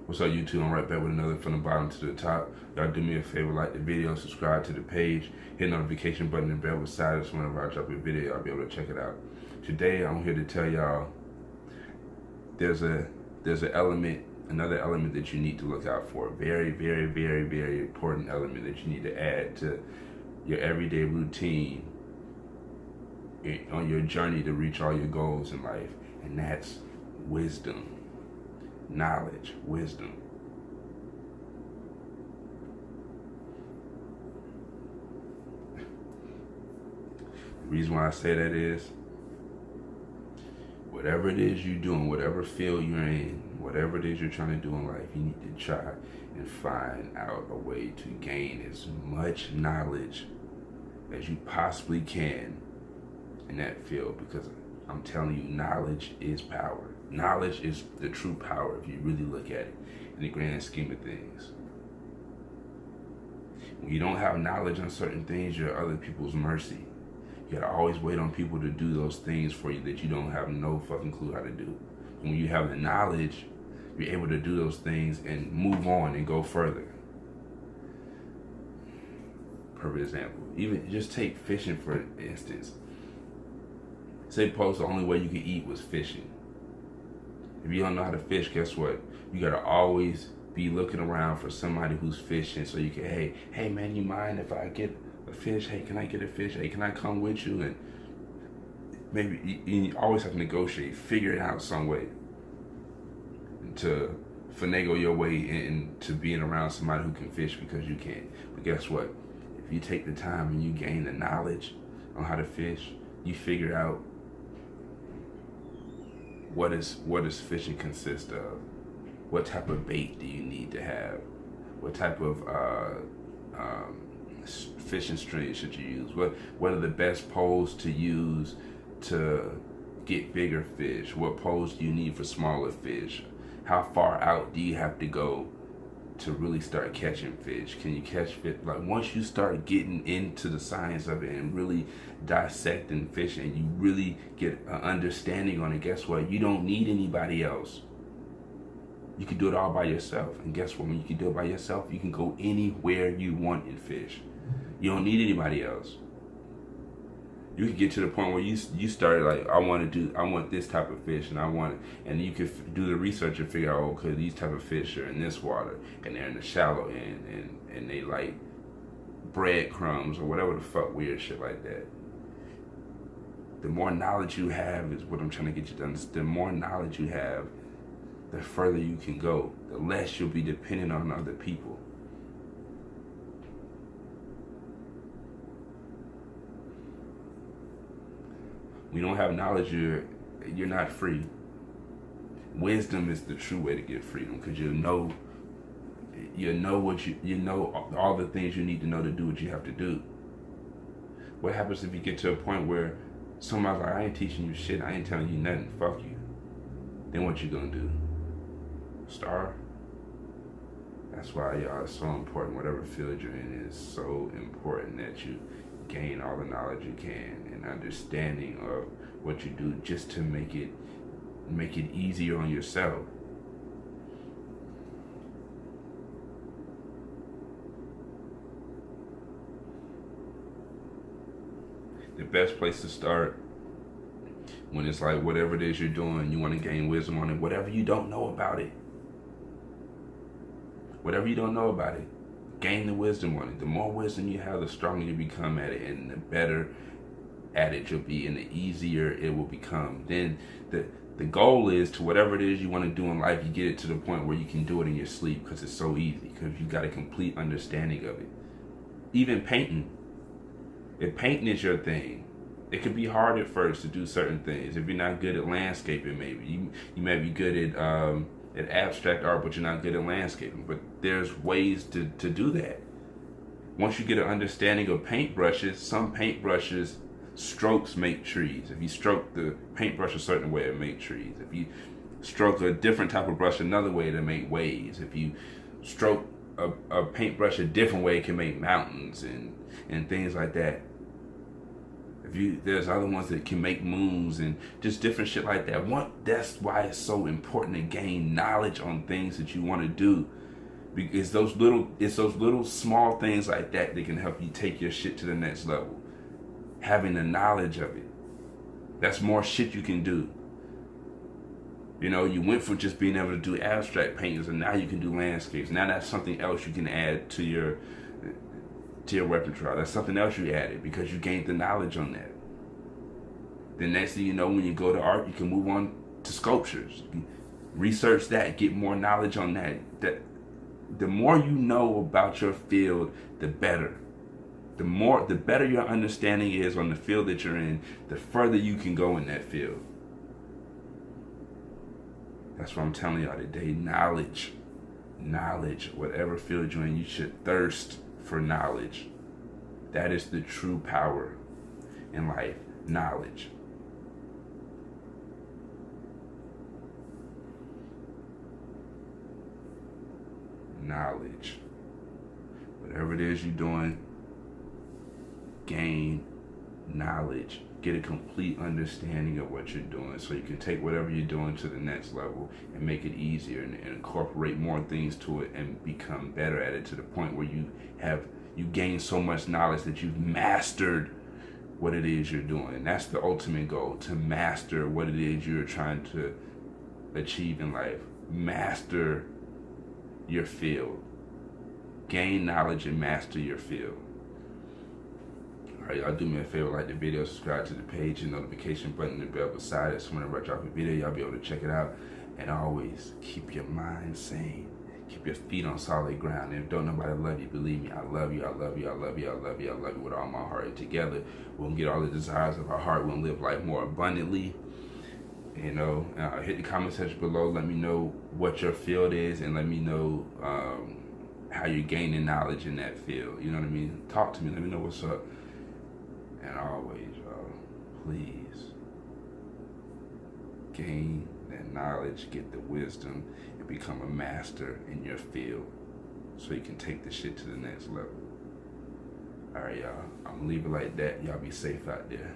What's up, YouTube? I'm right back with another from the bottom to the top. Y'all do me a favor, like the video, subscribe to the page, hit the notification button and bell beside us whenever I drop a video. Y'all be able to check it out. Today, I'm here to tell y'all there's another element that you need to look out for. Very, very, very, very important element that you need to add to your everyday routine on your journey to reach all your goals in life, and that's wisdom. Knowledge, wisdom. The reason why I say that is, whatever it is you're doing, whatever field you're in, whatever it is you're trying to do in life, you need to try and find out a way to gain as much knowledge as you possibly can in that field, because I'm telling you, knowledge is power. Knowledge is the true power if you really look at it in the grand scheme of things. When you don't have knowledge on certain things, you're at other people's mercy. You gotta always wait on people to do those things for you that you don't have no fucking clue how to do. When you have the knowledge, you're able to do those things and move on and go further. Perfect example. Even just take fishing for instance. Say suppose the only way you could eat was fishing. If you don't know how to fish, guess what? You gotta always be looking around for somebody who's fishing, so you can, hey man, you mind if I get a fish? Hey, can I get a fish? Hey, can I come with you? And maybe you always have to negotiate, figure it out some way to finagle your way into being around somebody who can fish because you can't. But guess what? If you take the time and you gain the knowledge on how to fish, you figure out what does fishing consist of? What type of bait do you need to have? What type of fishing string should you use? What are the best poles to use to get bigger fish? What poles do you need for smaller fish? How far out do you have to go to really start catching fish? Can you catch fish? Like, once you start getting into the science of it and really dissecting fish and you really get an understanding on it, guess what? You don't need anybody else. You can do it all by yourself. And guess what? When you can do it by yourself, you can go anywhere you want in fish. You don't need anybody else. You can get to the point where you started like, I want this type of fish, and you could do the research and figure out, okay, these type of fish are in this water and they're in the shallow end and they like breadcrumbs or whatever the fuck weird shit like that. The more knowledge you have is what I'm trying to get you to understand. The more knowledge you have, the further you can go. The less you'll be dependent on other people. When you don't have knowledge, you're not free. Wisdom is the true way to get freedom, because you know all the things you need to know to do what you have to do. What happens if you get to a point where somebody's like, I ain't teaching you shit, I ain't telling you nothing, fuck you. Then what you gonna do? Starve? That's why, y'all, it's so important. Whatever field you're in is so important that you gain all the knowledge you can and understanding of what you do, just to make it easier on yourself. The best place to start, when it's like whatever it is you're doing, you want to gain wisdom on it, whatever you don't know about it, gain the wisdom on it. The more wisdom you have, the stronger you become at it, and the better at it you'll be, and the easier it will become. Then the goal is to whatever it is you want to do in life, you get it to the point where you can do it in your sleep, because it's so easy, because you got a complete understanding of it. Even painting. If painting is your thing, it could be hard at first to do certain things. If you're not good at landscaping, maybe you may be good at abstract art, but you're not good at landscaping. But there's ways to do that. Once you get an understanding of paintbrushes, some paintbrushes strokes make trees. If you stroke the paintbrush a certain way, it make trees. If you stroke a different type of brush another way, to make waves. If you stroke a paintbrush a different way, it can make mountains and things like that. There's other ones that can make moons and just different shit like that. That's why it's so important to gain knowledge on things that you want to do. Because it's those little small things like that that can help you take your shit to the next level. Having the knowledge of it. That's more shit you can do. You know, you went from just being able to do abstract paintings, and now you can do landscapes. Now that's something else you can add to your repertoire. That's something else you added because you gained the knowledge on that. The next thing you know, when you go to art, you can move on to sculptures. Research that, get more knowledge on that. The more you know about your field, the better. The better your understanding is on the field that you're in, the further you can go in that field. That's what I'm telling y'all today. Knowledge. Whatever field you're in, you should thirst for knowledge. That is the true power in life. Knowledge. Knowledge. Whatever it is you're doing, gain knowledge. Get a complete understanding of what you're doing so you can take whatever you're doing to the next level and make it easier and incorporate more things to it and become better at it to the point where you gain so much knowledge that you've mastered what it is you're doing. And that's the ultimate goal, to master what it is you're trying to achieve in life. Master your field. Gain knowledge and master your field. Alright, y'all do me a favor, like the video, subscribe to the page, and notification button, the bell beside it. So whenever I drop a video, y'all be able to check it out. And always keep your mind sane. Keep your feet on solid ground. And if don't nobody love you, believe me, I love you, I love you, I love you, I love you, I love you with all my heart. And together, we'll get all the desires of our heart. We'll live life more abundantly. You know, hit the comment section below. Let me know what your field is, and let me know how you're gaining knowledge in that field. You know what I mean? Talk to me. Let me know what's up. And always, y'all, please gain that knowledge, get the wisdom, and become a master in your field so you can take the shit to the next level. All right, y'all. I'm going to leave it like that. Y'all be safe out there.